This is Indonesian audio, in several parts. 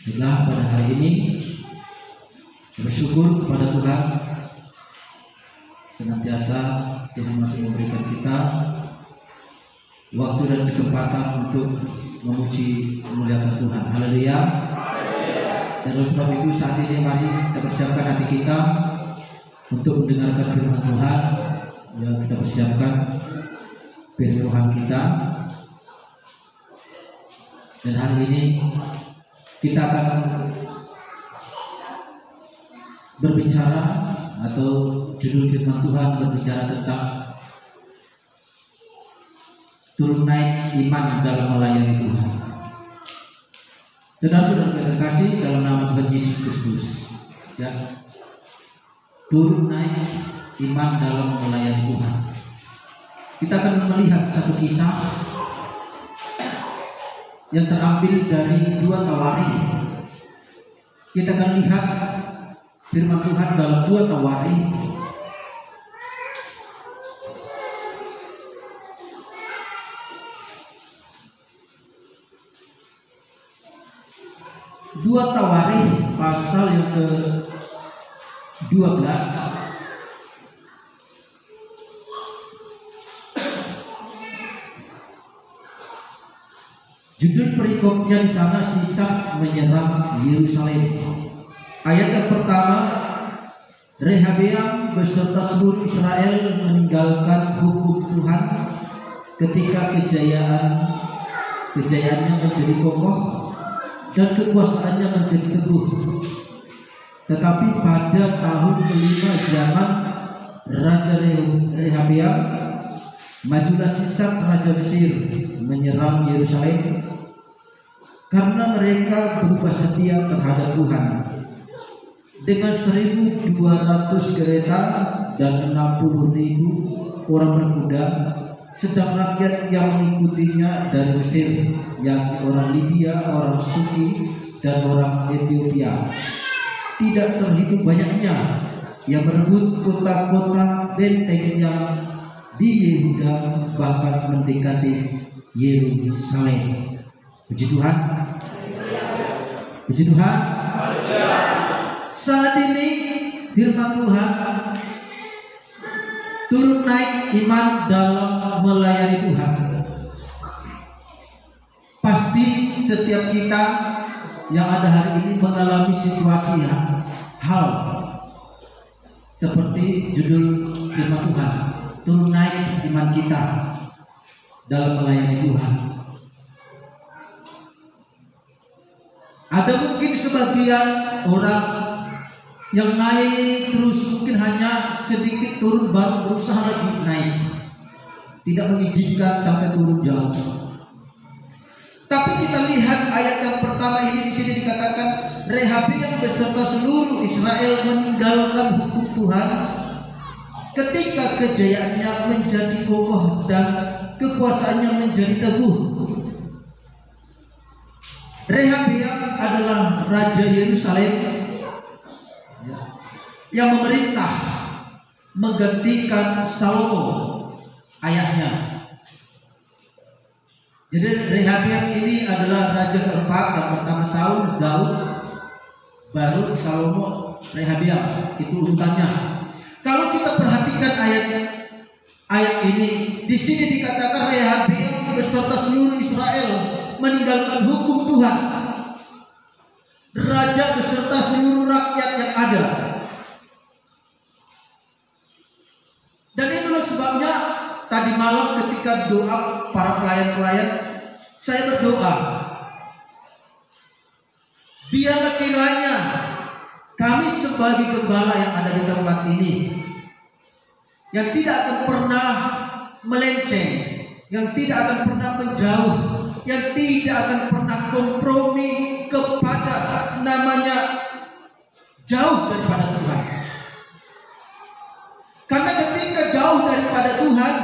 Inilah pada hari ini bersyukur kepada Tuhan senantiasa Tuhan masih memberikan kita waktu dan kesempatan untuk memuji memuliakan Tuhan. Haleluya. Dan oleh sebab itu saat ini mari kita persiapkan hati kita untuk mendengarkan firman Tuhan. Yang kita persiapkan firman Tuhan kita. Dan hari ini kita akan berbicara atau judul firman Tuhan berbicara tentang turun naik iman dalam melayani Tuhan. Saudara-saudara yang terkasih dalam nama Tuhan Yesus Kristus, ya, turun naik iman dalam melayani Tuhan. Kita akan melihat satu kisah yang terambil dari 2 Tawarikh. Kita akan lihat firman Tuhan dalam 2 Tawarikh pasal yang ke-12. Judul perikopnya di sana Sisak menyerang Yerusalem. Ayat yang pertama, Rehabeam beserta seluruh Israel meninggalkan hukum Tuhan ketika kejayaannya menjadi kokoh dan kekuasaannya menjadi teguh. Tetapi pada tahun kelima zaman Raja Rehabeam, majulah Sisak Raja Mesir menyerang Yerusalem karena mereka berubah setia terhadap Tuhan. Dengan 1.200 kereta dan 60.000 orang berkuda, sedang rakyat yang mengikutinya dari Mesir, yakni orang Libya, orang Suki, dan orang Ethiopia, tidak terhitung banyaknya, yang merebut kota-kota benteng yang di Yehuda, bahkan mendekati Yerusalem. Puji Tuhan. Puji Tuhan. Saat ini firman Tuhan turun naik iman dalam melayani Tuhan. Pasti setiap kita yang ada hari ini mengalami situasi hal seperti judul firman Tuhan, turun naik iman kita dalam melayani Tuhan. Ada mungkin sebagian orang yang naik terus, mungkin hanya sedikit turun baru berusaha lagi naik, tidak mengizinkan sampai turun jauh. Tapi kita lihat ayat yang pertama ini, di sini dikatakan Rehabeam beserta seluruh Israel meninggalkan hukum Tuhan ketika kejayaannya menjadi kokoh dan kekuasaannya menjadi teguh. Rehabeam adalah raja Yerusalem yang memerintah menggantikan Salomo ayahnya. Jadi Rehabeam ini adalah raja keempat. Yang pertama Saul, Daud, baru Salomo, Rehabeam, itu urutannya. Kalau kita perhatikan ayat ini, di sini dikatakan Rehabeam beserta seluruh Israel meninggalkan hukum Tuhan. Raja beserta seluruh rakyat yang ada. Dan itulah sebabnya tadi malam ketika doa para pelayan-pelayan, saya berdoa, biarlah kiranya kami sebagai gembala yang ada di tempat ini, yang tidak akan pernah melenceng, yang tidak akan pernah menjauh, yang tidak akan pernah kompromi kepada namanya jauh daripada Tuhan. Karena ketika jauh daripada Tuhan,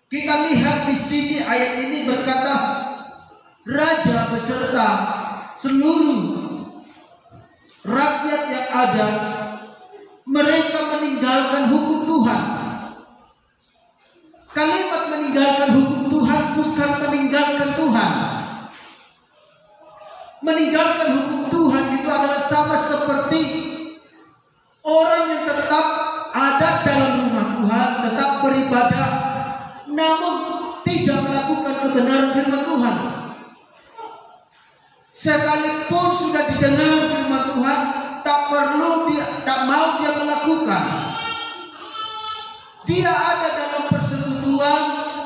kita lihat di sini ayat ini berkata, raja beserta seluruh rakyat yang ada, mereka meninggalkan hukum Tuhan. Kalimat meninggalkan hukum Tuhan bukan meninggalkan Tuhan. Meninggalkan hukum seperti orang yang tetap ada dalam rumah Tuhan, tetap beribadah, namun tidak melakukan kebenaran firman Tuhan. Sekalipun sudah didengar firman Tuhan, tak mau dia melakukan. Dia ada dalam persekutuan,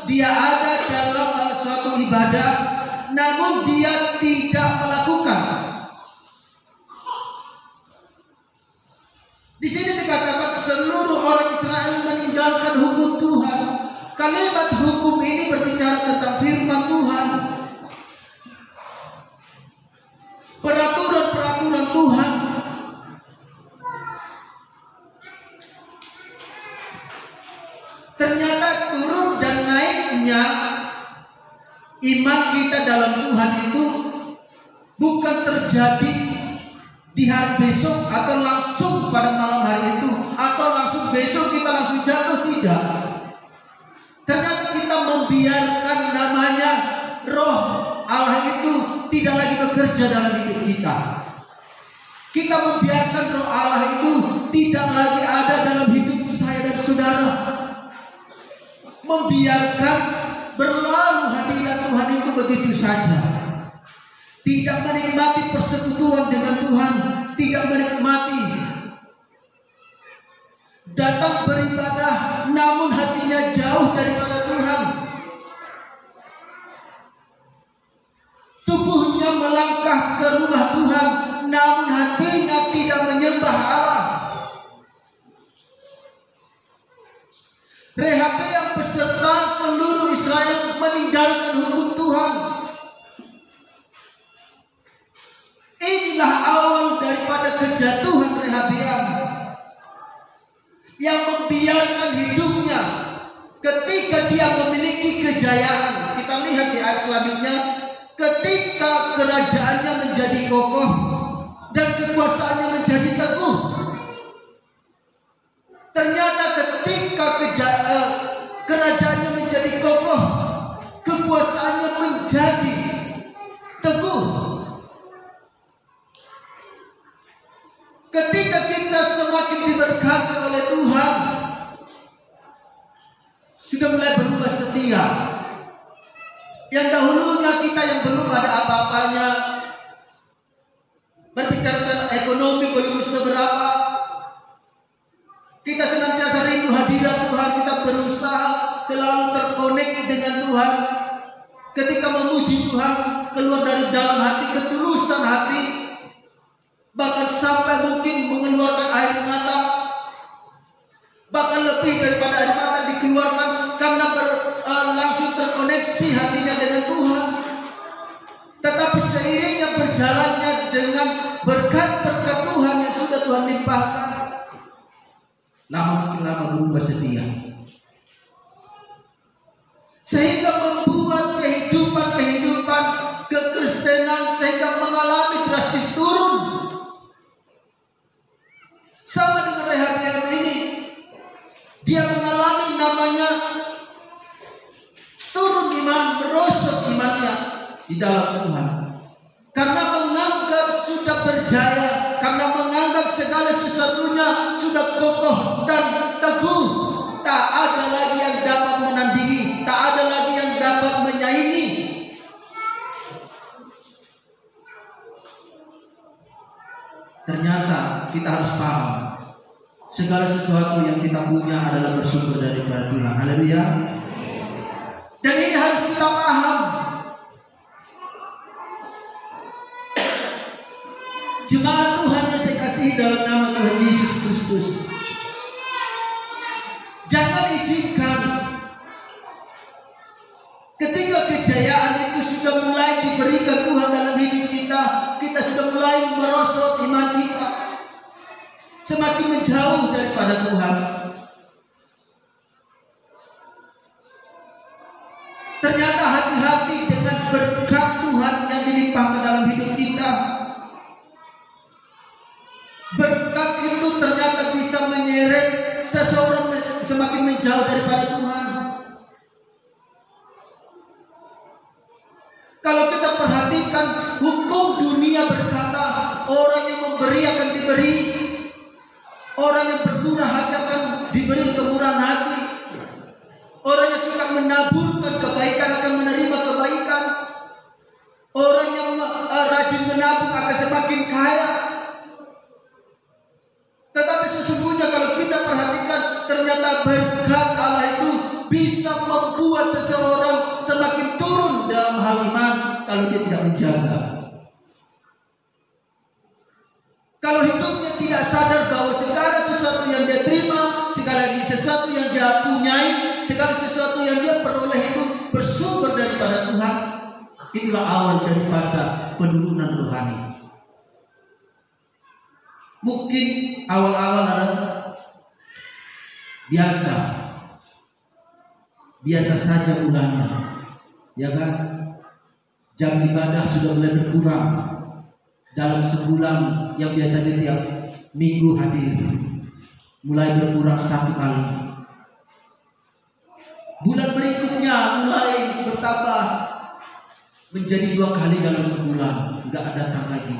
dia ada dalam suatu ibadah, namun dia tidak melakukan. Di sini dikatakan seluruh orang Israel meninggalkan hukum Tuhan. Kalimat hukum ini berbicara tentang firman Tuhan, peraturan-peraturan Tuhan. Ternyata turun dan naiknya iman kita dalam Tuhan itu bukan terjadi di hari besok atau langsung pada malam hari itu, atau langsung besok kita langsung jatuh, tidak. Ternyata kita membiarkan namanya roh Allah itu tidak lagi bekerja dalam hidup kita. Kita membiarkan roh Allah itu tidak lagi ada dalam hidup saya dan saudara. Membiarkan berlalu hadirat Tuhan itu begitu saja. Tidak menikmati persekutuan dengan Tuhan, tidak menikmati datang beribadah, namun hatinya jauh daripada Tuhan. Tubuhnya melangkah ke rumah Tuhan, namun hatinya tidak menyembah Allah. Rehabeam beserta seluruh Israel meninggalkan hukum Tuhan. Inilah awal daripada kejatuhan Rehabeam, yang membiarkan hidupnya ketika dia memiliki kejayaan. Kita lihat di ayat selanjutnya, ketika kerajaannya menjadi kokoh dan kekuasaannya menjadi teguh. Ternyata ketika kerajaannya menjadi kokoh, kekuasaannya menjadi teguh. Ketika kita semakin diberkati oleh Tuhan, sudah mulai berubah setia. Yang dahulunya kita yang belum ada apa-apanya, berbicara tentang ekonomi belum seberapa, kita senantiasa rindu hadirat Tuhan, kita berusaha selalu terkonek dengan Tuhan. Ketika memuji Tuhan, keluar dari dalam hati, ketulusan hati, bahkan sampai mungkin mengeluarkan air mata, bahkan lebih daripada air mata dikeluarkan karena langsung terkoneksi hatinya dengan Tuhan. Tetapi seiringnya berjalannya dengan berkat-berkat Tuhan yang sudah Tuhan limpahkan, makin lama berubah setia, sehingga membuat kehidupan kekristenan sehingga mengalami drastis turun. Sama dengan Rehabeam ini, dia mengalami namanya turun iman, merosot imannya di dalam Tuhan, karena menganggap sudah berjaya, karena menganggap segala sesuatunya sudah kokoh dan teguh. Tak ada lagi yang dapat menandingi, tak ada lagi yang dapat menyaingi. Ternyata kita harus paham, segala sesuatu yang kita punya adalah bersumber daripada Tuhan. Haleluya. Dan ini harus kita paham. Jemaat Tuhan yang saya kasihi dalam nama Tuhan Yesus Kristus, jangan izinkan ketika kejayaan itu sudah mulai diberikan Tuhan dalam hidup kita, kita sudah mulai merosot iman kita, semakin menjauh daripada Tuhan. Ternyata hati-hati dengan berkat Tuhan yang dilimpahkan dalam hidup kita. Berkat itu ternyata bisa menyeret seseorang semakin menjauh daripada Tuhan. Kalau kita perhatikan, hukum dunia berkata orang yang memberi akan diberi rajin menabung akan semakin kaya. Tetapi sesungguhnya kalau kita perhatikan, ternyata berkat Allah itu bisa membuat seseorang semakin turun dalam hal iman kalau dia tidak menjaga. Kalau hidupnya tidak sadar bahwa segala sesuatu yang dia terima, segala sesuatu yang dia punyai, segala sesuatu yang dia peroleh itu bersumber daripada Tuhan, itulah awal daripada penurunan rohani. Mungkin awal-awal adalah biasa saja mulanya, ya kan? Jam ibadah sudah mulai berkurang dalam sebulan yang biasanya tiap minggu hadir, mulai berkurang 1 kali. Bulan berikutnya mulai bertambah menjadi 2 kali dalam sebulan, nggak datang lagi.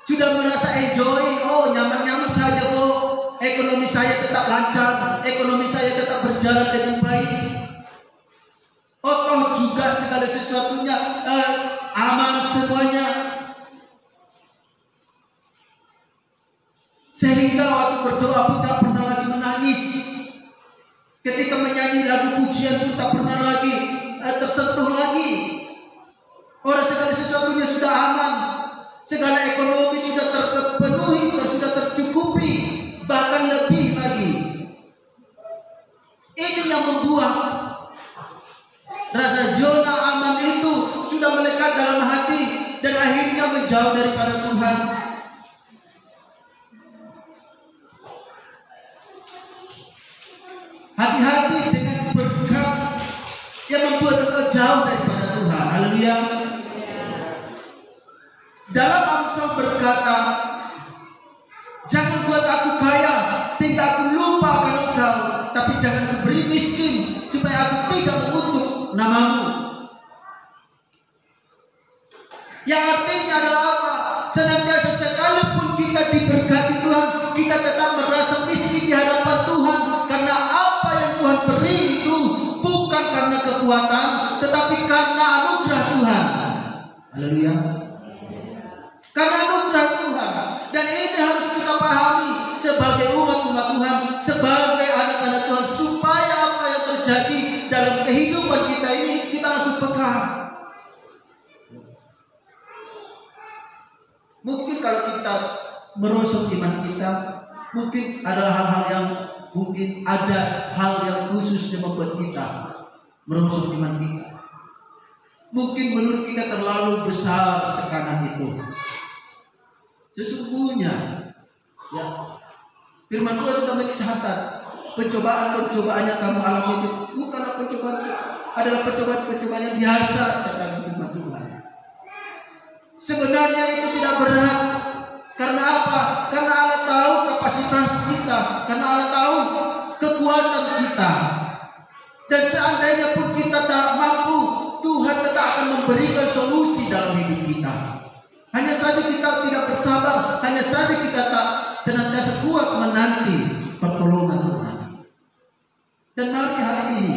Sudah merasa enjoy, oh nyaman-nyaman saja kok, ekonomi saya tetap lancar, ekonomi saya tetap berjalan dengan baik. Oh toh juga segala sesuatunya aman semuanya. Sehingga waktu berdoa pun tak pernah lagi menangis. Ketika menyanyi lagu pujian pun tak pernah lagi tersentuh lagi. Orang segala sesuatunya sudah aman. Segala ekonomi sudah terpenuhi, sudah tercukupi, bahkan lebih lagi. Ini yang membuat rasa zona aman itu sudah melekat dalam hati dan akhirnya menjauh daripada Tuhan. Hati-hati dengan berkat yang membuat engkau jauh daripada Tuhan. Haleluya. Dalam Amsal berkata, jangan buat aku kaya sehingga aku lupa akan engkau, tapi jangan aku beri miskin supaya aku tidak mengutuk namamu. Yang artinya adalah apa? Senantiasa sekalipun kita diberkati Tuhan, kita tetap merasa miskin di hadapan Tuhan, karena apa yang Tuhan beri itu bukan karena kekuatan, tetapi karena anugerah Tuhan. Haleluya. Karena anugerah Tuhan. Dan ini harus kita pahami sebagai umat-umat Tuhan, sebagai anak-anak Tuhan, supaya apa yang terjadi dalam kehidupan kita ini kita langsung peka. Mungkin kalau kita merosot iman kita, mungkin adalah hal-hal yang mungkin ada hal yang khusus yang membuat kita merosot iman kita. Mungkin menurut kita terlalu besar tekanan itu. Sesungguhnya, ya, firman Tuhan sudah mencatat pencobaan-pencobaan yang kamu alami itu bukanlah pencobaan, adalah pencobaan-pencobaan yang biasa dalam firman Tuhan. Sebenarnya itu tidak berat. Karena apa? Karena Allah tahu kapasitas kita, karena Allah tahu kekuatan kita. Dan seandainya pun kita tak mampu, Tuhan tetap akan memberikan solusi dalam hidup kita. Hanya saja kita tidak bersabar, hanya saja kita tak senantiasa kuat menanti pertolongan Tuhan. Dan mari hari ini,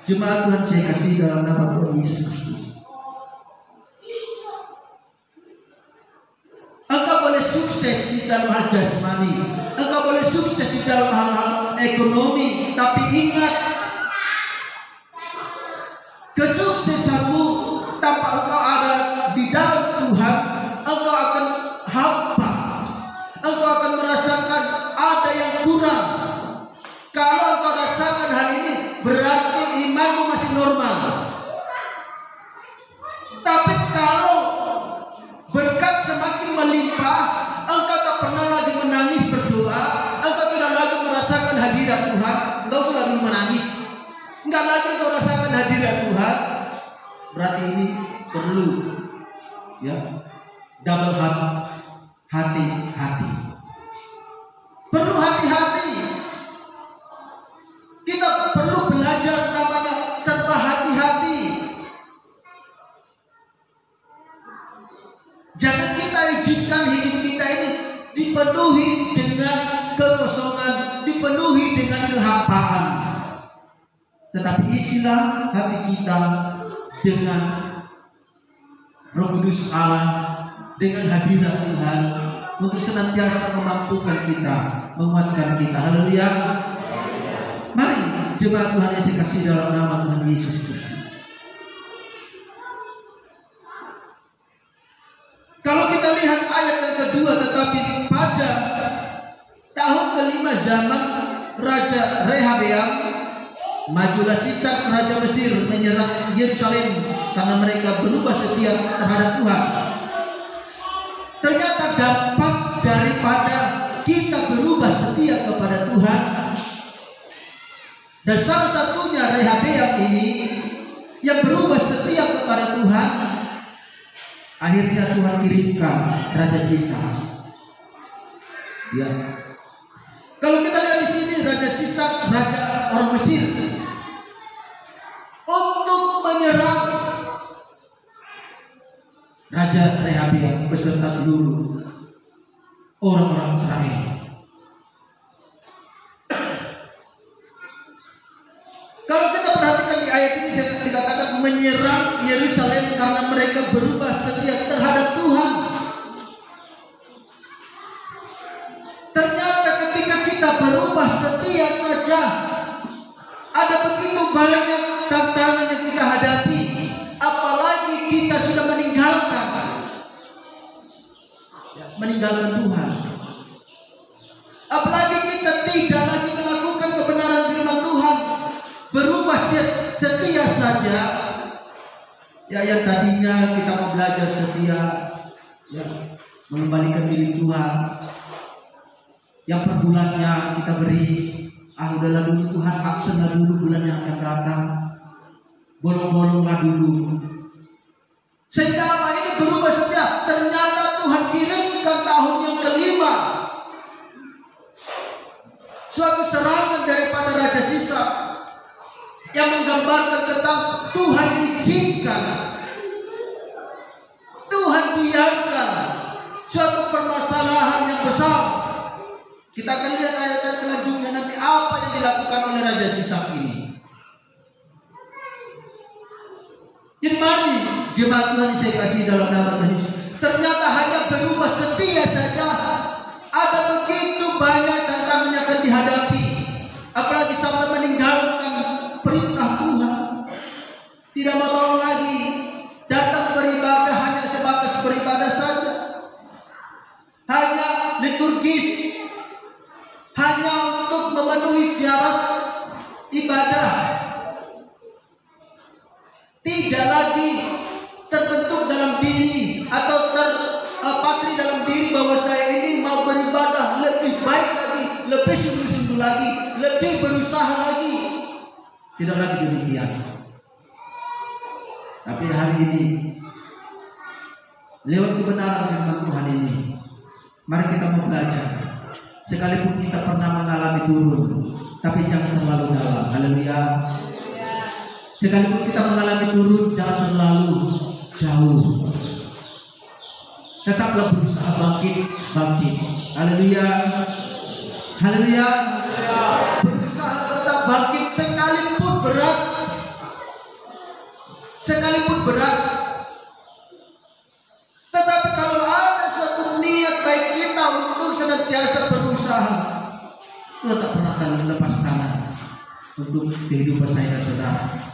jemaat Tuhan saya kasih dalam nama Tuhan Yesus Kristus, engkau boleh sukses di dalam hal jasmani, engkau boleh sukses di dalam hal-hal ekonomi, tapi ingat, kesuksesanmu tanpa engkau ada di dalam Tuhan, engkau akan hampa, engkau akan merasakan ada yang kurang. Kalau engkau rasakan hal ini, berarti imanmu masih normal. Tapi kalau berkat semakin melimpah, engkau tak pernah lagi menangis berdoa, engkau tidak lagi merasakan hadirat Tuhan, engkau sudah dulu menangis, enggak lagi engkau rasakan hadirat Tuhan, berarti ini perlu, ya, double hati-hati. Perlu hati-hati. Kita perlu belajar namanya serba hati-hati. Jangan kita izinkan hidup kita ini dipenuhi dengan kekosongan, dipenuhi dengan kehampaan. Tetapi isilah hati kita dengan Roh Kudus Allah dengan hadirat Tuhan untuk senantiasa memampukan kita, menguatkan kita. Haleluya. Mari jemaat Tuhan yang saya kasih dalam nama Tuhan Yesus Kristus. Kalau kita lihat ayat yang kedua, tetapi pada tahun kelima zaman Raja Rehabeam, majulah Sisak Raja Mesir menyerang Yerusalem karena mereka berubah setia terhadap Tuhan. Ternyata dampak daripada kita berubah setia kepada Tuhan, dan salah satunya Rehabeam ini yang berubah setia kepada Tuhan, akhirnya Tuhan kirimkan Raja Sisak. Ya. Kalau kita lihat di sini, Raja Sisak, raja orang Mesir, untuk menyerang Raja Rehabeam beserta seluruh orang-orang Israel. Kalau kita perhatikan di ayat ini, saya dikatakan menyerang Yerusalem karena mereka berubah setia terhadap Tuhan. Ternyata ketika kita berubah setia saja, ada begitu banyak tantangan yang kita hadapi. Apalagi kita sudah meninggalkan Tuhan. Apalagi kita tidak lagi melakukan kebenaran firman Tuhan, berubah setia saja. Ya, yang tadinya kita mau belajar setia, ya, mengembalikan diri Tuhan, yang per bulannya kita beri, udahlah dulu Tuhan, absenlah dulu bulan yang akan datang, bolong-bolonglah dulu. Sehingga apa ini berubah setia. Ternyata Tuhan kirimkan tahun yang kelima, suatu serangan daripada Raja Sisak yang menggambarkan tentang Tuhan izinkan, Tuhan biarkan suatu permasalahan yang besar. Kita akan lihat ayat selanjutnya nanti apa yang dilakukan oleh Raja Sisak ini. Jadi mari jemaat Tuhan yang saya kasih dalam nama Tuhan Yesus, ternyata hanya berubah setia saja, ada begitu banyak tantangan yang akan dihadapi. Apalagi sampai meninggalkan perintah Tuhan, tidak mau tahu lagi, datang beribadah hanya sebatas beribadah saja, hanya liturgis, hanya untuk memenuhi syarat ibadah, tidak lagi terbentuk dalam diri atau terpatri dalam diri bahwa saya ini mau beribadah lebih baik lagi, lebih sungguh-sungguh lagi, lebih berusaha lagi. Tidak lagi demikian. Tapi hari ini lewat kebenaran firman Tuhan ini, mari kita mau belajar. Sekalipun kita pernah mengalami turun, tapi jangan terlalu dalam. Haleluya. Sekalipun kita mengalami turun, jangan terlalu jauh. Tetaplah berusaha bangkit. Haleluya. Haleluya. Berusaha tetap bangkit sekalipun berat. Tetapi kalau ada suatu niat baik kita untuk senantiasa berusaha, Tuhan tak pernah akan lepas tangan untuk kehidupan saya dan saudara.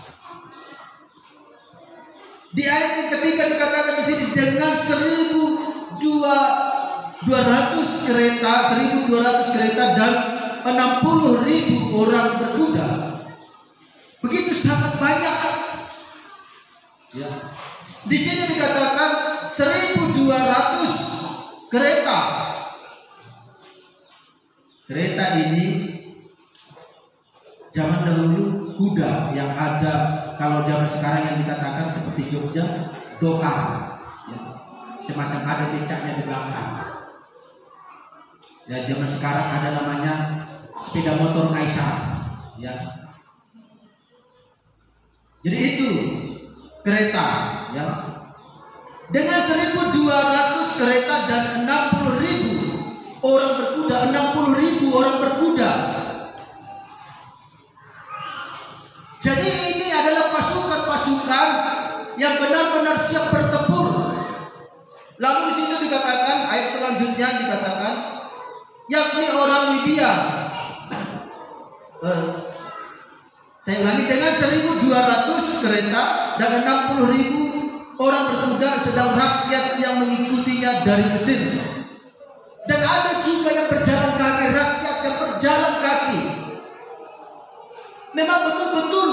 Di ayat yang ketiga dikatakan di sini, dengan 1.200 kereta dan 60.000 orang berkuda. Begitu sangat banyak. Ya. Di sini dikatakan 1.200 kereta. Kereta ini zaman dahulu kuda yang ada, kalau zaman sekarang yang dikatakan seperti Jogja, dokar, ya, semacam ada becaknya di belakang. Ya, zaman sekarang ada namanya sepeda motor kaisar. Ya. Jadi itu kereta, ya. Dengan 1.200 kereta dan 60.000 orang berkuda, 60.000 orang berkuda. Jadi ini adalah pasukan-pasukan yang benar-benar siap bertempur. Lalu di situ dikatakan, ayat selanjutnya dikatakan, yakni orang Libya. Saya ulangi, dengan 1.200 kereta dan 60.000 orang berkuda, sedang rakyat yang mengikutinya dari Mesir. Dan ada juga yang berjalan kaki, rakyat yang berjalan kaki. Memang betul-betul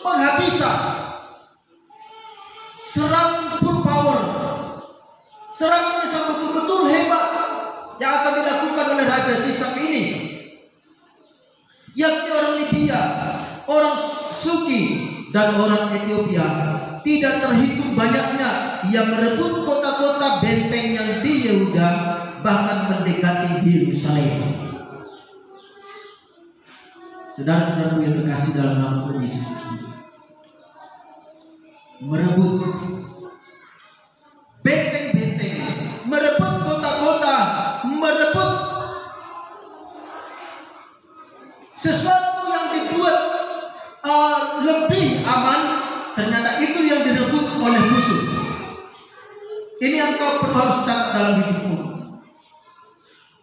penghabisan, serangan full power, serangan yang betul-betul hebat yang akan dilakukan oleh Raja Sisak ini, yakni orang Libya, orang Suki, dan orang Ethiopia. Tidak terhitung banyaknya, ia merebut kota-kota benteng yang di Yehuda, bahkan mendekati Yerusalem. Saudara-saudaraku yang terkasih dalam nama Tuhan Yesus Kristus, merebut benteng-benteng, merebut kota-kota, merebut sesuatu yang dibuat lebih aman, ternyata itu yang direbut oleh musuh. Ini yang kau perlu harus catat dalam hidupmu.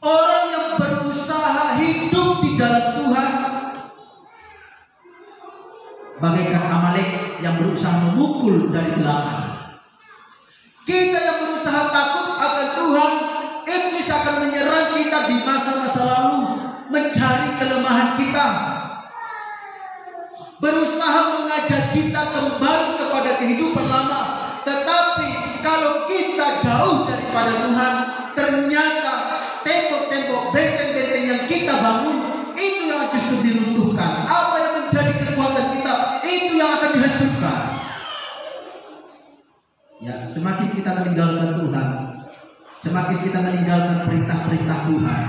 Orang yang berusaha hidup di dalam Tuhan bagaikan Amalek yang berusaha memukul dari belakang. Kita yang berusaha takut akan Tuhan, iblis akan menyerang kita di masa-masa lalu, mencari kelemahan kita, berusaha mengajak kita kembali kepada kehidupan lama. Tetapi kalau kita jauh daripada Tuhan, ternyata tembok-tembok, benteng-benteng yang kita bangun itu yang justru diruntuhkan. Apa yang menjadi kekuatan kita itu yang akan dihancurkan. Ya, semakin kita meninggalkan Tuhan, semakin kita meninggalkan perintah-perintah Tuhan.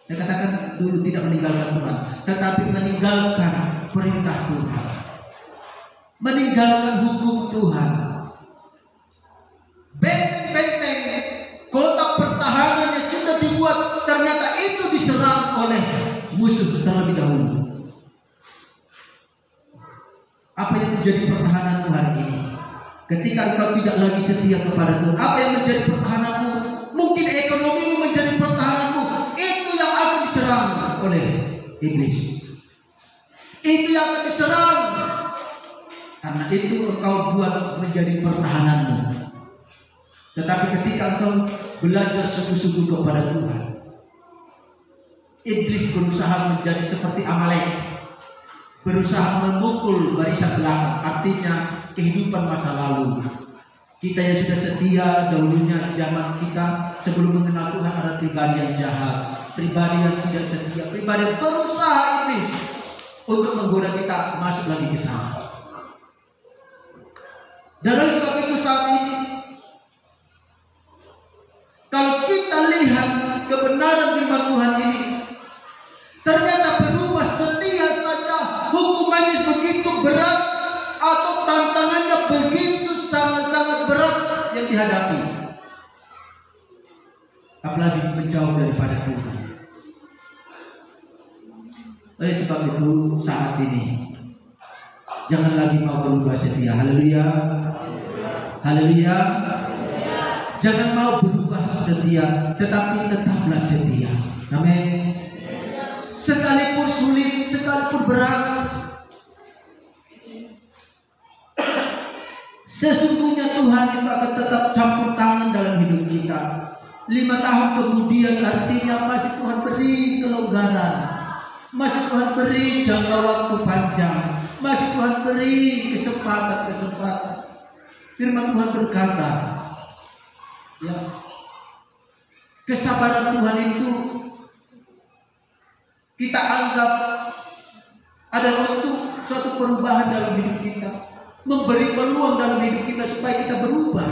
Saya katakan dulu tidak meninggalkan Tuhan, tetapi meninggalkan perintah Tuhan, meninggalkan hukum Tuhan. Benteng-benteng, kota pertahanan yang sudah dibuat, ternyata itu diserang oleh musuh terlebih dahulu. Apa yang menjadi pertahananmu hari ini? Ketika engkau tidak lagi setia kepada Tuhan, apa yang menjadi pertahananmu? Mungkin ekonomimu menjadi pertahananmu. Itu yang akan diserang oleh iblis. Itu yang akan diserang, karena itu engkau buat menjadi pertahananmu. Tetapi ketika engkau belajar sungguh-sungguh kepada Tuhan, iblis berusaha menjadi seperti Amalek, berusaha memukul barisan belakang, artinya kehidupan masa lalu. Kita yang sudah setia dahulunya, zaman kita sebelum mengenal Tuhan, ada pribadi yang jahat, pribadi yang tidak setia, pribadi yang berusaha iblis untuk menggoda kita masuk lagi ke sana. Dan oleh sebab itu saat ini, kalau kita lihat kebenaran firman Tuhan ini, ternyata berubah setia saja hukumannya begitu berat, atau tantangannya begitu sangat-sangat berat yang dihadapi, apalagi menjauh daripada Tuhan. Oleh sebab itu saat ini jangan lagi mau berubah setia. Haleluya, haleluya. Jangan mau berubah setia, tetapi tetaplah setia. Amin. Sekalipun sulit, sekalipun berat, sesungguhnya Tuhan itu akan tetap campur tangan dalam hidup kita. 5 tahun kemudian artinya masih Tuhan beri kelonggaran, masih Tuhan beri jangka waktu panjang, masih Tuhan beri kesempatan. Firman Tuhan berkata, ya, kesabaran Tuhan itu kita anggap adalah untuk suatu perubahan dalam hidup kita, memberi peluang dalam hidup kita supaya kita berubah.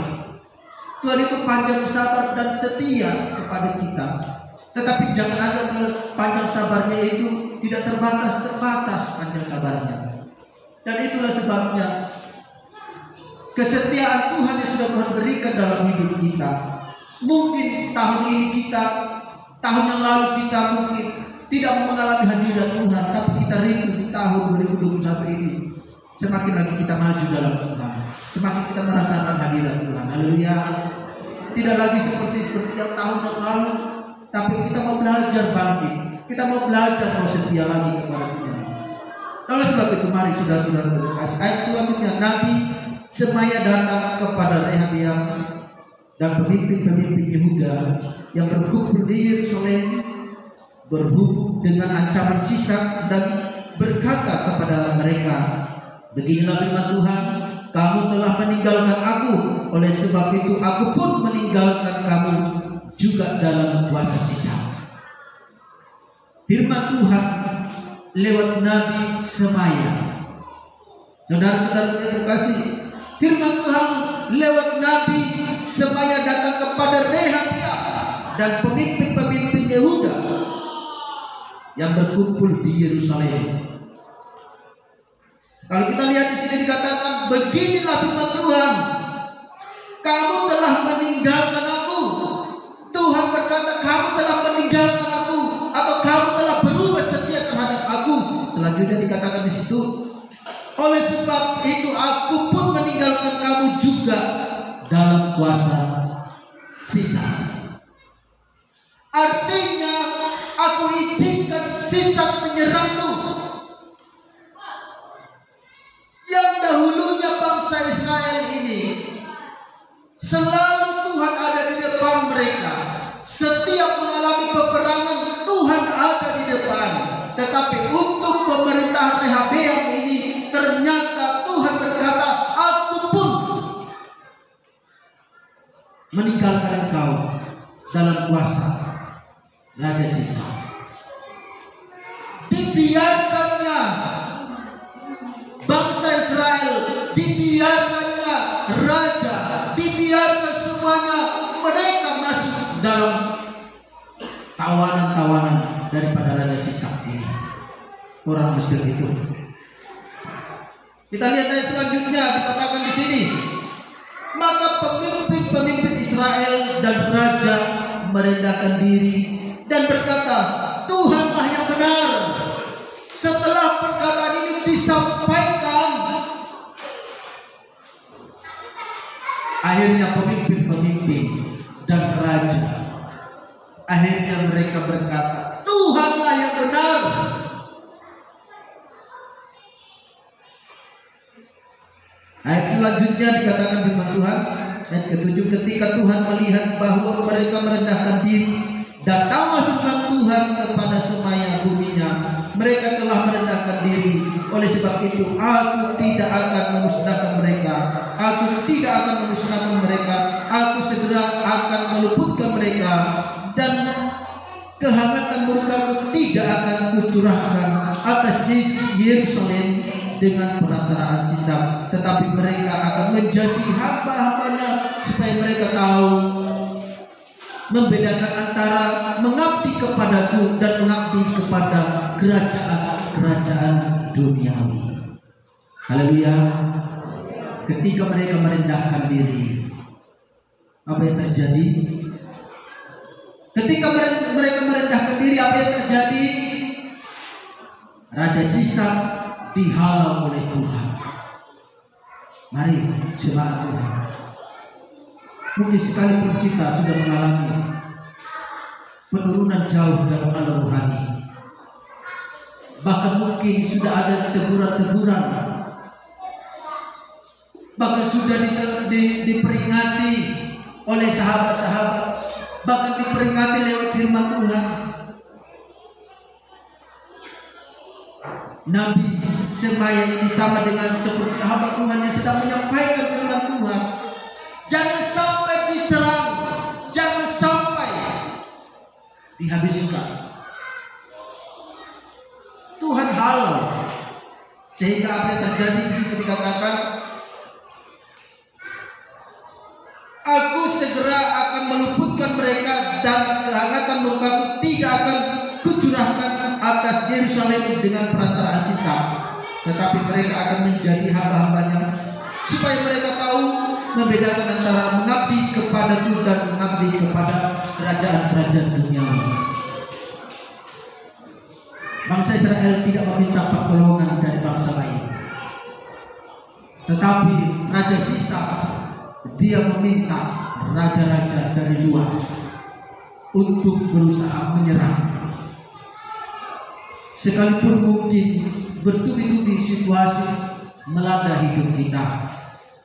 Tuhan itu panjang sabar dan setia kepada kita. Tetapi jangan anggap panjang sabarnya itu tidak terbatas panjang sabarnya. Dan itulah sebabnya kesetiaan Tuhan yang sudah Tuhan berikan dalam hidup kita. Mungkin tahun ini kita, tahun yang lalu kita mungkin tidak mengalami hadirat Tuhan, tapi kita rindu di tahun 2021 ini. Semakin lagi kita maju dalam Tuhan, semakin kita merasakan hadirat Tuhan. Haleluya. tidak lagi seperti yang tahun yang lalu, tapi kita mau belajar bangkit, kita mau belajar mau setia lagi kepada Tuhan. Oleh sebab itu mari saudara-saudara terkasih, ayat selanjutnya, Nabi Semaya datang kepada Rehabeam dan pemimpin-pemimpin Yehuda yang berkumpul di Yerusalem, berhubung dengan ancaman Sisak dan berkata kepada mereka, beginilah firman Tuhan, kamu telah meninggalkan aku, oleh sebab itu aku pun meninggalkan kamu juga dalam kuasa Sisak. Firman Tuhan lewat Nabi Semaya. Saudara-saudara yang terkasih, firman Tuhan lewat Nabi Semaya datang kepada Rehabeam dan pemimpin-pemimpin Yehuda yang berkumpul di Yerusalem. Kalau kita lihat di sini dikatakan, beginilah firman Tuhan, kamu telah meninggalkan aku. Tuhan berkata, kamu telah meninggalkan aku, atau kamu telah berubah setia terhadap aku. Selanjutnya dikatakan di situ, oleh sebab itu aku pun meninggalkan kamu juga dalam kuasa Sisak. Artinya, aku izinkan Sisak menyerangmu. Yang dahulunya bangsa Israel ini selalu Tuhan ada di depan mereka. Setiap mengalami peperangan Tuhan ada di depan. Tetapi untuk pemerintahan Rehabeam ini ternyata Tuhan berkata, aku pun meninggalkan engkau dalam kuasa Raja Sisak. Dibiarkannya bangsa Israel, dibiarkannya raja, dibiarkan semuanya mereka masuk dalam tawanan-tawanan daripada Raja Sisak ini, orang Mesir itu. Kita lihat ayat selanjutnya, dikatakan di sini, maka pemimpin-pemimpin Israel dan raja merendahkan diri dan berkata, Tuhanlah yang benar. Setelah perkataan ini disampaikan, akhirnya pemimpin-pemimpin dan raja, akhirnya mereka berkata, Tuhanlah yang benar. Ayat selanjutnya dikatakan firman Tuhan, ayat ke-7, ketika Tuhan melihat bahwa mereka merendahkan diri, datanglah firman Tuhan kepada Semaya bunyinya, mereka telah merendahkan diri, oleh sebab itu aku tidak akan memusnahkan mereka, aku tidak akan memusnahkan mereka, aku segera akan meluputkan mereka, dan kehangatan murkaku tidak akan kucurahkan atas Yerusalem dengan perantaraan Sisak, tetapi mereka akan menjadi hamba-hambanya, supaya mereka tahu membedakan antara mengabdi kepadaku dan mengabdi kepada kerajaan duniawi. Haleluya. Ketika mereka merendahkan diri, apa yang terjadi? Ketika mereka merendahkan diri, apa yang terjadi? Raja Sisak dihalau oleh Tuhan. Mari jemaat Tuhan, mungkin sekalipun kita sudah mengalami penurunan jauh dalam hal rohani, bahkan mungkin sudah ada teguran-teguran, bahkan sudah diperingati oleh sahabat-sahabat, bahkan diperingati lewat firman Tuhan. Nabi Semaya ini sama dengan seperti hamba Tuhan yang sedang menyampaikan firman Tuhan. Jangan sampai diserang, jangan sampai dihabiskan. Tuhan halau, sehingga apa yang terjadi di situ dikatakan, aku segera akan meluputkan mereka dan kehangatan murkaku tidak akan kucurahkan atas Yerusalem dengan perantaraan Sisak, tetapi mereka akan menjadi hamba-hambanya, supaya mereka tahu membedakan antara mengabdi kepadaku dan mengabdi kepada kerajaan-kerajaan duniawi. Bangsa Israel tidak meminta pertolongan dari bangsa lain, tetapi Raja Sisak dia meminta raja-raja dari luar untuk berusaha menyerang. Sekalipun mungkin bertubi-tubi situasi melanda hidup kita,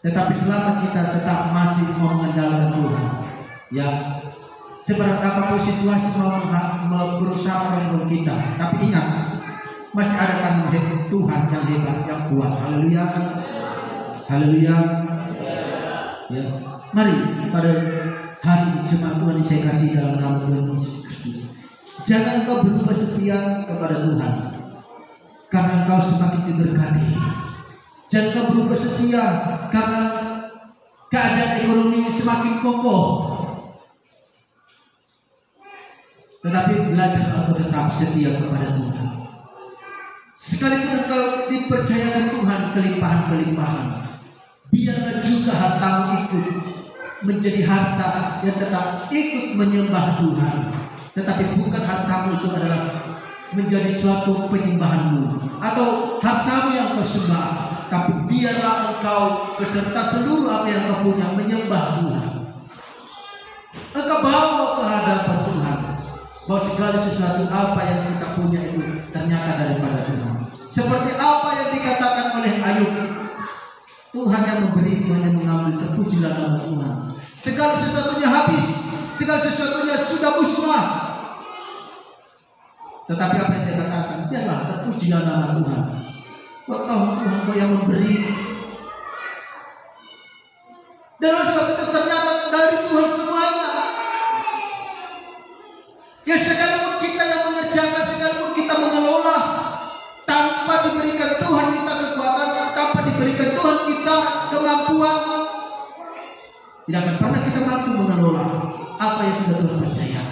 tetapi selama kita tetap masih mau mengandalkan Tuhan, ya seberat apapun situasi mau berusaha merenggut kita, tapi ingat masih ada tangan Tuhan yang hebat, yang kuat. Haleluya, haleluya. Ya, mari pada hari jemaat Tuhan yang saya kasih dalam nama Tuhan Yesus Kristus, jangan engkau berubah setia kepada Tuhan karena engkau semakin diberkati. Jangan engkau berubah setia karena keadaan ekonomi semakin kokoh, tetapi belajar engkau tetap setia kepada Tuhan. Sekalipun engkau dipercayakan Tuhan kelimpahan-kelimpahan, biarlah juga hartamu ikut menjadi harta yang tetap ikut menyembah Tuhan. Tetapi bukan hartamu itu adalah menjadi suatu penyembahanmu atau hartamu yang kau sembah, tapi biarlah engkau beserta seluruh apa yang kau punya menyembah Tuhan. Engkau bawa ke hadapan Tuhan bahwa segala sesuatu apa yang kita punya itu ternyata daripada Tuhan. Seperti apa yang dikatakan oleh Ayub, Tuhan yang memberi, Tuhan yang mengambil, terpujilah nama Tuhan. Segala sesuatunya habis, segala sesuatunya sudah musnah, tetapi apa yang dikatakan, biarlah terpujilah nama Tuhan. Kau tahu Tuhan kau yang memberi, dan oleh sebab itu ternyata dari Tuhan semuanya. Ya sekalipun kita yang mengerjakan, sekalipun kita mengelola, tanpa diberikan Tuhan kita kekuatan, tanpa diberikan Tuhan kita kemampuan, tidak akan pernah kita mampu mengelola apa yang sudah Tuhan percayakan.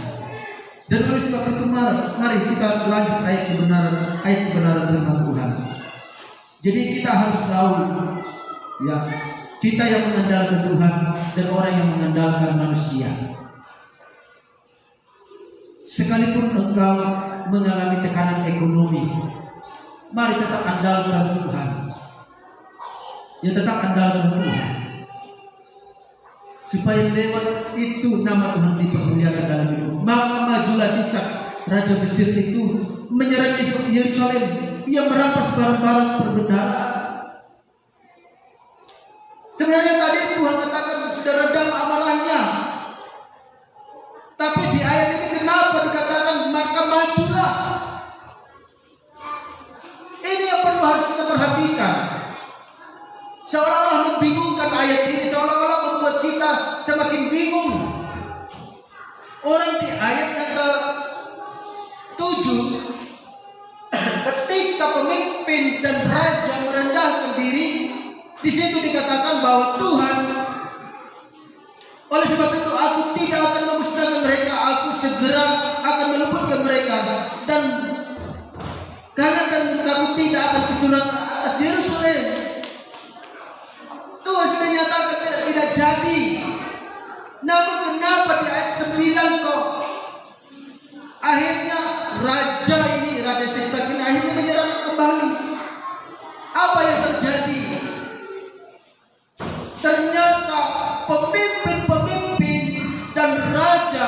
Dan oleh sebab itu mari kita lanjut ayat kebenaran firman Tuhan. Jadi kita harus tahu, ya, kita yang mengandalkan Tuhan dan orang yang mengandalkan manusia. Sekalipun engkau mengalami tekanan ekonomi, mari tetap andalkan Tuhan. Ya, tetap andalkan Tuhan, supaya lewat itu nama Tuhan dipermuliakan dalam hidup. Maka majulah Sisak, raja Mesir itu menyerang Yerusalem. Ia merampas barang-barang perbendaharaan. Sebenarnya tadi Tuhan katakan sudah redam amarahnya, tapi di ayat ini kenapa dikatakan maka majulah? Ini yang perlu harus kita perhatikan. Seolah-olah membingungkan ayat ini, seolah-olah membuat kita semakin bingung. Orang di ayat yang ke-7, ketika pemimpin dan raja merendahkan diri, di situ dikatakan bahwa Tuhan, oleh sebab itu aku tidak akan memusnahkan mereka, aku segera akan meluputkan mereka, dan karena aku tidak akan kecurangan atas Yerusalem. Tuhan sudah nyatakan tidak jadi. Namun kenapa di ayat 9 kok akhirnya raja Sisak ini akhirnya menyerang kembali? Apa yang terjadi? Ternyata pemimpin-pemimpin dan raja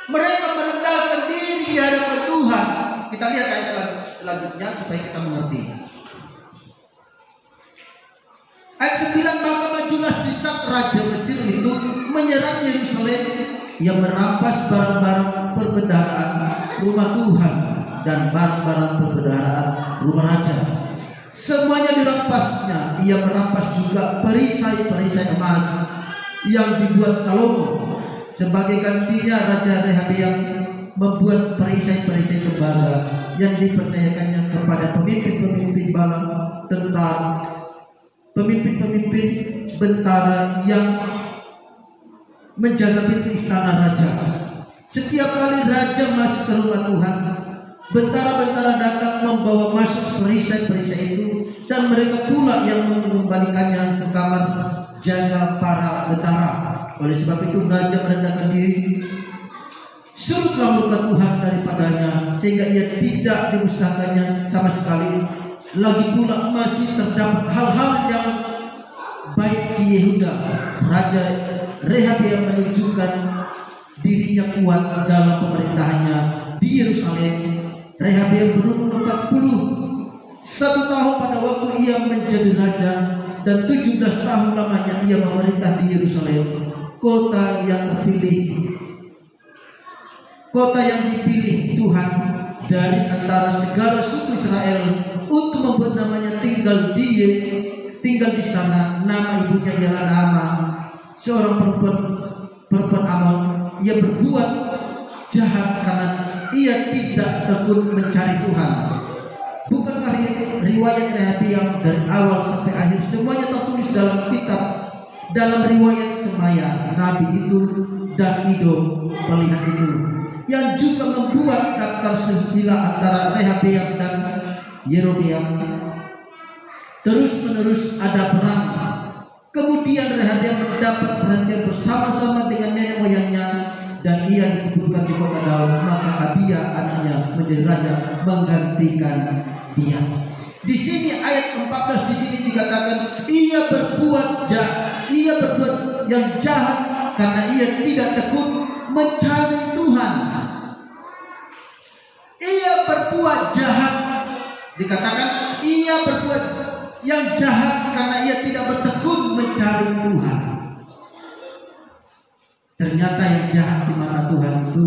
mereka merendahkan diri di hadapan Tuhan. Kita lihat ayat selanjutnya supaya kita mengerti. Ayat 9, maka majulah Sisak raja Mesir itu menyerang Yerusalem. Ia merampas barang-barang perbendaharaan rumah Tuhan dan barang-barang perbendaharaan rumah raja. Semuanya dirampasnya. Ia merampas juga perisai-perisai emas yang dibuat Salomo. Sebagai gantinya Raja Rehabeam membuat perisai-perisai tembaga yang dipercayakannya kepada pemimpin-pemimpin bala tentara, pemimpin-pemimpin bentara yang menjaga pintu istana raja. Setiap kali raja masuk ke rumah Tuhan, bentara-bentara datang membawa masuk perisai-perisai itu, dan mereka pula yang mengembalikannya ke kamar jaga para bentara. Oleh sebab itu raja merendahkan diri, surutlah murka Tuhan daripadanya, sehingga ia tidak dimusnahkannya sama sekali. Lagi pula masih terdapat hal-hal yang baik di Yehuda. Raja Rehabeam menunjukkan dirinya kuat dalam pemerintahannya di Yerusalem. Rehabeam berumur 41 tahun pada waktu ia menjadi raja, dan 17 tahun lamanya ia memerintah di Yerusalem, kota yang dipilih Tuhan dari antara segala suku Israel untuk membuat namanya tinggal di sana. Nama ibunya ialah Naamah, seorang perempuan Amon. Ia berbuat jahat karena ia tidak tekun mencari Tuhan. Bukankah riwayat Rehabeam dari awal sampai akhir semuanya tertulis dalam riwayat Semaya, nabi itu, dan Ido, pelihat itu, yang juga membuat daftar silsilah antara Rehabeam dan Yerobeam. Terus-menerus ada perang. Kemudian Rehabeam mendapat perhentian bersama-sama dengan nenek moyangnya, dan ia dikuburkan di kota Daud. Maka Abia anaknya menjadi raja menggantikan dia. Di sini ayat 14 di sini dikatakan ia berbuat yang jahat karena ia tidak tekun mencari Tuhan. Ia berbuat jahat, dikatakan ia berbuat yang jahat karena ia tidak bertekun mencari Tuhan. Ternyata yang jahat di mata Tuhan itu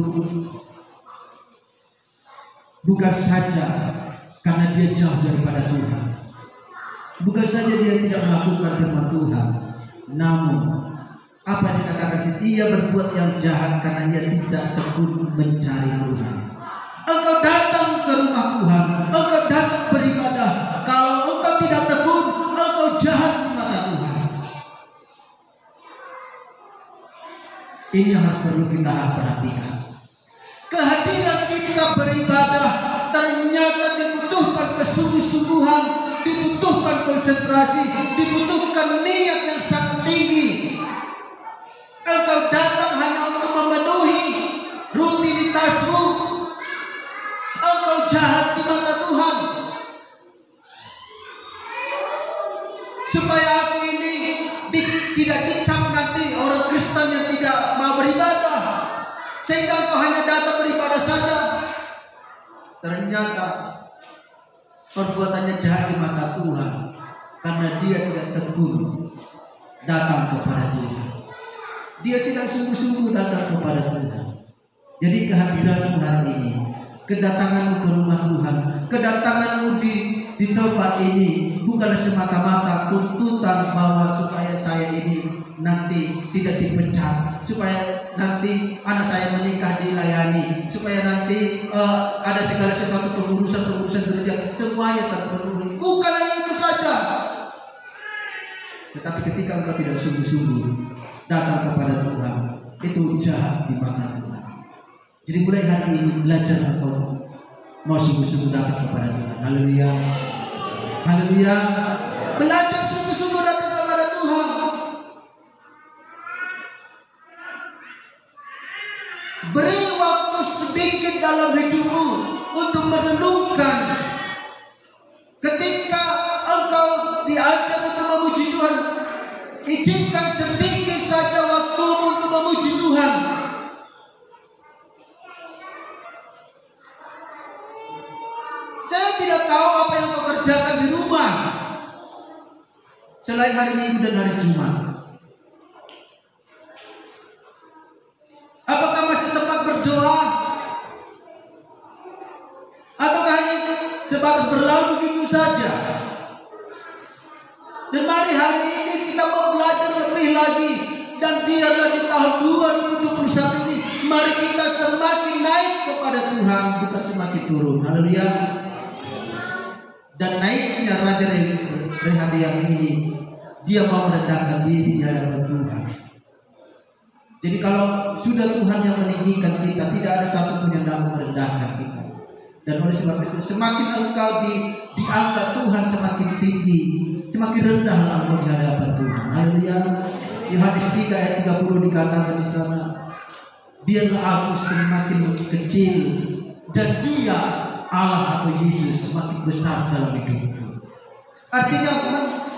bukan saja karena dia jauh daripada Tuhan, bukan saja dia tidak melakukan firman Tuhan, namun apa yang dikatakan sih, ia berbuat yang jahat karena ia tidak tekun mencari Tuhan. Engkau datang ke rumah Tuhan, engkau datang beribadah, kalau engkau tidak tekun, engkau jahat di mata Tuhan. Ini yang harus perlu kita perhatikan. Kehadiran kita beribadah ternyata dibutuhkan kesungguh-sungguhan, dibutuhkan konsentrasi, dibutuhkan niat yang sangat tinggi. Engkau datang hanya untuk memenuhi rutinitasmu, engkau jahat di mata Tuhan. Supaya aku ini tidak dicap nanti orang Kristen yang tidak mau beribadah, sehingga engkau hanya datang beribadah saja. Ternyata perbuatannya jahat di mata Tuhan karena dia tidak tekun datang kepada Tuhan. Dia tidak sungguh-sungguh datang kepada Tuhan. Jadi kehadiranmu hari ini, kedatanganmu ke rumah Tuhan, kedatanganmu di tempat ini bukanlah semata-mata tuntutan bahwa supaya saya ini nanti tidak dipecat, supaya nanti anak saya menikah dilayani, supaya nanti ada segala sesuatu pengurusan kerja semuanya terpenuhi. Bukan hanya itu saja, tetapi ketika engkau tidak sungguh-sungguh datang kepada Tuhan, itu jahat di mata Tuhan. Jadi mulai hari ini belajar engkau mau sungguh-sungguh datang kepada Tuhan. Haleluya, haleluya. Belajar sungguh-sungguh datang kepada Tuhan. Beri waktu sedikit dalam hidupmu untuk merenungkan. Ketika engkau diajar untuk memuji Tuhan, izinkan sedikit saja waktumu untuk memuji Tuhan. Saya tidak tahu apa yang kau kerjakan di rumah selain hari Minggu dan hari Jumat. Apakah masih sempat berdoa? Ataukah hanya sebatas berlalu begitu saja? Dan mari hari ini kita mau belajar lebih lagi. Dan biarlah di tahun 2021 ini, mari kita semakin naik kepada Tuhan, bukan semakin turun. Haleluya. Dan naiknya Raja Rehabeam ini, dia mau merendahkan diri di hadapan Tuhan. Jadi kalau sudah Tuhan yang meninggikan kita, tidak ada satupun yang dapat merendahkan kita. Dan oleh sebab itu, semakin engkau diangkat Tuhan, semakin tinggi, semakin rendahlah engkau di hadapan Tuhan. Haleluya. Yohanes 3 ayat 30 dikatakan di sana, biarlah aku semakin kecil dan Dia Allah atau Yesus semakin besar dalam hidupku. Artinya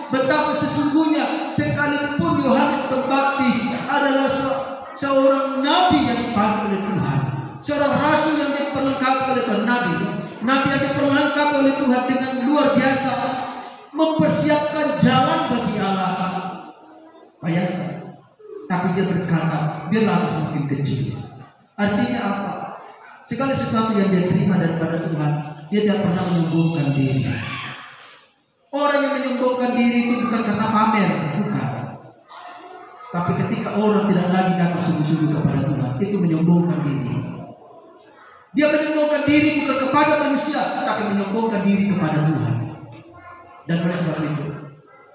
betapa sesungguhnya sekalipun Yohanes Pembaptis adalah seorang nabi yang dipakai oleh Tuhan, seorang rasul yang diperlengkapi oleh Tuhan, nabi yang diperlengkapi oleh Tuhan dengan luar biasa, mempersiapkan jalan bagi Allah. Bayangkan, tapi dia berkata, biarlah aku semakin kecil. Artinya apa? Segala sesuatu yang dia terima daripada Tuhan, dia tidak pernah menyombongkan diri. Orang yang menyombongkan diri itu bukan karena pamer, bukan. Tapi ketika orang tidak lagi datang sungguh-sungguh kepada Tuhan, itu menyombongkan diri. Dia menyombongkan diri bukan kepada manusia, tapi menyombongkan diri kepada Tuhan. Dan oleh sebab itu,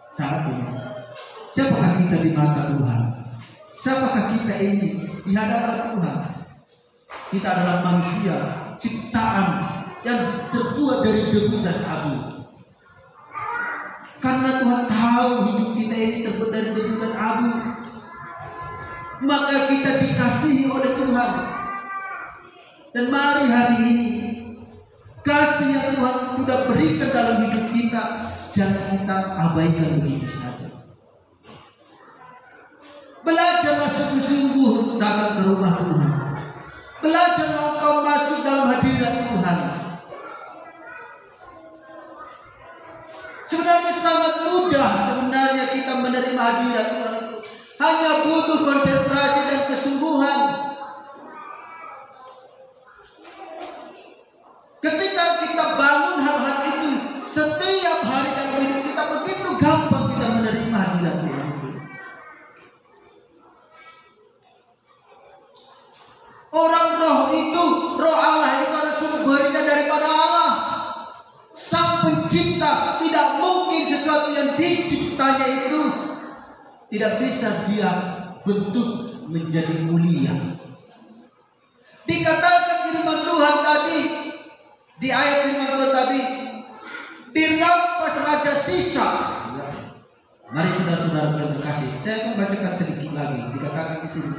saat ini, siapakah kita di mata Tuhan? Siapakah kita ini di hadapan Tuhan? Kita adalah manusia ciptaan yang terbuat dari debu dan abu. Karena Tuhan tahu hidup kita ini terbuat dari debu dan abu, maka kita dikasihi oleh Tuhan. Dan mari hari ini, kasih yang Tuhan sudah berikan dalam hidup kita, jangan kita abaikan begitu saja. Belajarlah sungguh-sungguh untuk datang ke rumah Tuhan. Belajarlah engkau masuk dalam hadirat Tuhan. Sebenarnya sangat mudah sebenarnya kita menerima hadirat Tuhan itu. Hanya butuh konsentrasi dan kesungguhan. Ketika kita bangun hal-hal itu setiap hari dalam hidup kita, begitu gampang kita menerima hadirat Tuhan itu. Orang roh itu, roh Allah itu adalah sumbernya daripada Allah. Sang pencipta, tidak mungkin sesuatu yang diciptanya itu tidak bisa dia bentuk menjadi mulia. Dikatakan firman Tuhan tadi, di ayat firman Tuhan tadi, dirampas Raja Sisak. Mari saudara-saudara yang terkasih, saya akan bacakan sedikit lagi. Dikatakan di sini,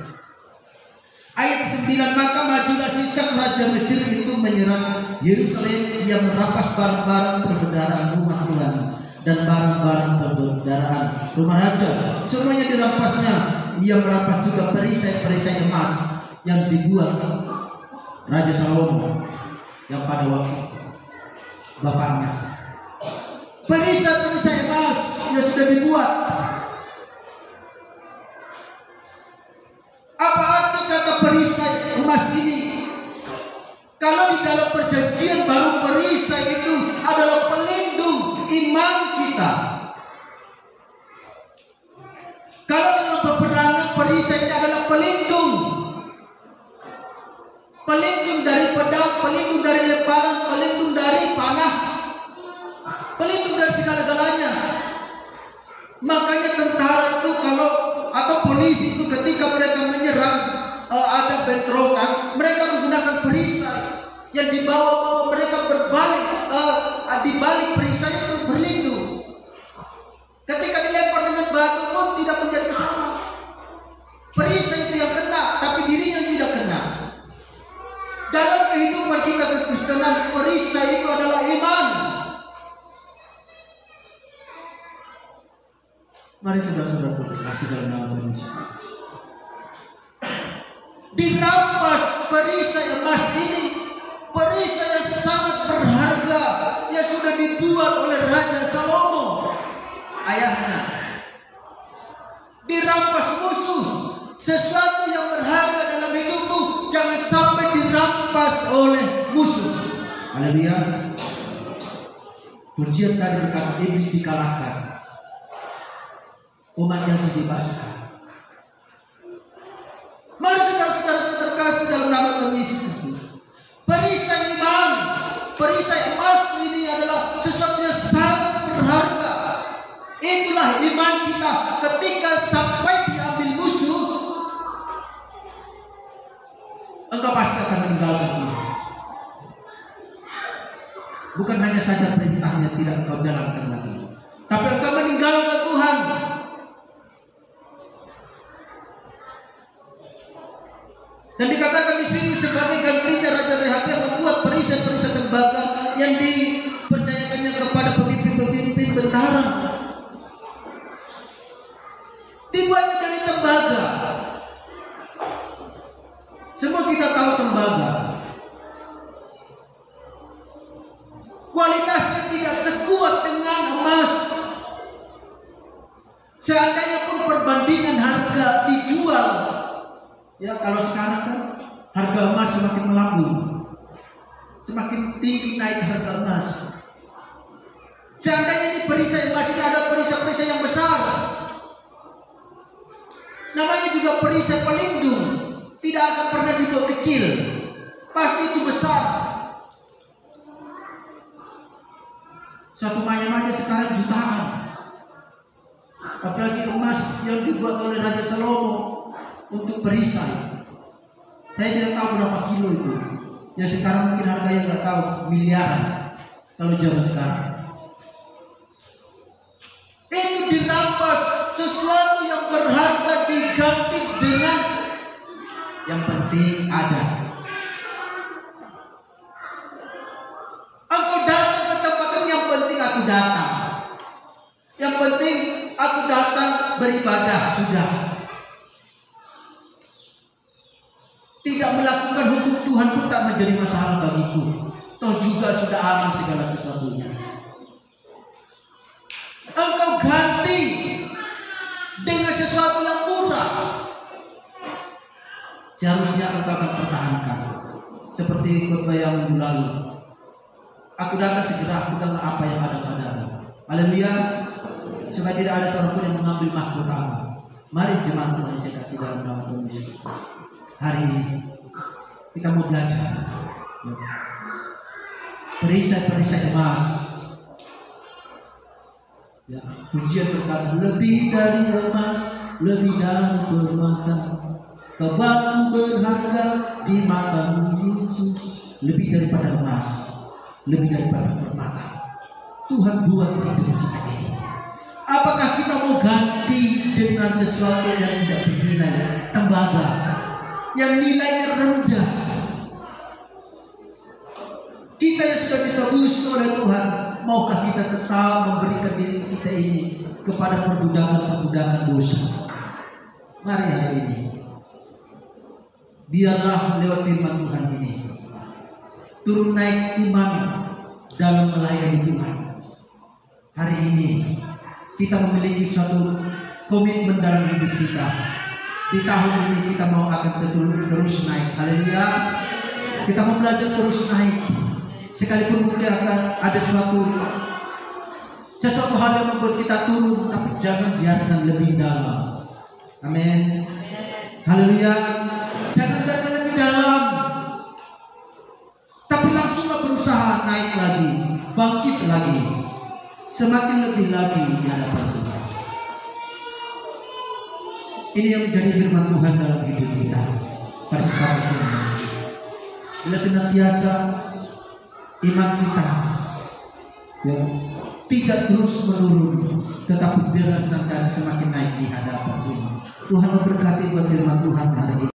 ayat 9, maka majulah Sisak Raja Mesir itu menyerang Yerusalem. Ia merampas barang-barang perbendaharaan rumah Tuhan dan barang-barang perbendaharaan rumah raja. Semuanya dirampasnya. Ia merampas juga perisai-perisai emas yang dibuat Raja Salomo yang pada waktu bapaknya. Perisai-perisai emas yang sudah dibuat. Apa arti kata perisai emas ini? Kalau di dalam perjanjian baru, perisai itu adalah pelindung iman kita. Kalau dalam peperangan, perisai ini adalah pelindung. Pelindung dari pedang, pelindung dari lemparan, pelindung dari panah, pelindung dari segala-galanya. Makanya tentara itu atau polisi itu ketika mereka menyerang, ada bentrokan, mereka menggunakan perisai yang dibawa mereka berbalik, di balik perisai itu berlindung. Ketika dilempar dengan batu pun tidak menjadi masalah. Perisai itu yang kena, tapi dirinya tidak kena. Dalam kehidupan kita kekristenan, perisai itu adalah iman. Mari saudara-saudara terkasih dalam nama Tuhan Yesus. Dirampas perisai emas ini, perisai yang sangat berharga yang sudah dibuat oleh Raja Salomo, ayahnya. Dirampas musuh, sesuatu yang berharga dalam hidupmu jangan sampai dirampas oleh musuh. Haleluya. Pujian tadi berkata iblis dikalahkan, umat yang dibebaskan. Mari saudara-saudara terkasih dalam nama Tuhan Yesus Kristus, perisai iman, perisai emas ini adalah sesuatu yang sangat berharga. Itulah iman kita ketika sampai diambil musuh, engkau pasti akan meninggalkan Tuhan. Bukan hanya saja perintahnya tidak engkau jalankan lagi, tapi engkau meninggalkan Tuhan. Dan dikatakan di sini sebagai gantinya Raja Rehabia membuat perisai-perisai tembaga yang dipercayakannya kepada pemimpin-pemimpin bentara. kita tahu tembaga, kualitasnya tidak sekuat dengan emas. Seandainya pun perbandingan harga dijual, ya kalau sekarang kan harga emas semakin melambung, semakin tinggi naik harga emas. Seandainya ini perisai emas ini ada perisai-perisai yang besar, namanya juga perisai pelindung, tidak akan pernah dibuat kecil, pasti itu besar. Satu mayam aja sekarang jutaan, apalagi emas yang dibuat oleh Raja Salomo untuk perisai. Saya tidak tahu berapa kilo itu. Ya sekarang mungkin harganya nggak tahu, miliaran kalau zaman sekarang. Itu dirampas, sesuatu yang berharga diganti dengan yang penting ada. Engkau datang ke tempat ini, yang penting aku datang. Yang penting aku datang beribadah, sudah. Tidak melakukan hukum Tuhan pun tak menjadi masalah bagiku. Toh juga sudah aman segala sesuatunya. Engkau ganti dengan sesuatu yang murah, seharusnya engkau akan pertahankan. Seperti khotbah yang minggu lalu, aku datang segera, pegang apa yang ada padamu. Haleluya. Supaya tidak ada seorang pun yang mengambil mahkotamu. Mari jemaat Tuhan saya kasih dalam nama Tuhan Yesus. Hari ini kita mau belajar perisai-perisai emas. Ya, pujian berkata, lebih dari emas, lebih dari permata, kau batu berharga di matamu Yesus. Lebih daripada emas, lebih daripada permata, Tuhan buat hidup kita ini. Apakah kita mau ganti dengan sesuatu yang tidak bernilai, tembaga yang nilainya rendah? Kita yang sudah ditebus oleh Tuhan, maukah kita tetap memberikan diri kita ini kepada perbudakan-perbudakan dosa? Mari hari ini, biarlah lewat firman Tuhan ini turun naik iman dalam melayani Tuhan. Hari ini kita memiliki suatu komitmen dalam hidup kita. Di tahun ini kita mau akan terus naik. Haleluya. Kita mau belajar terus naik. Sekalipun mungkin akan ada sesuatu hal yang membuat kita turun, tapi jangan biarkan lebih dalam. Amin. Haleluya. Jangan biarkan lebih dalam, tapi langsunglah berusaha naik lagi, bangkit lagi, semakin lebih lagi di hadapan Tuhan. Ini yang menjadi firman Tuhan dalam hidup kita. Bila senantiasa iman kita ya, tidak terus menurun, tetapi biarlah senantiasa semakin naik di hadapan Tuhan. Tuhan memberkati buat firman Tuhan hari ini.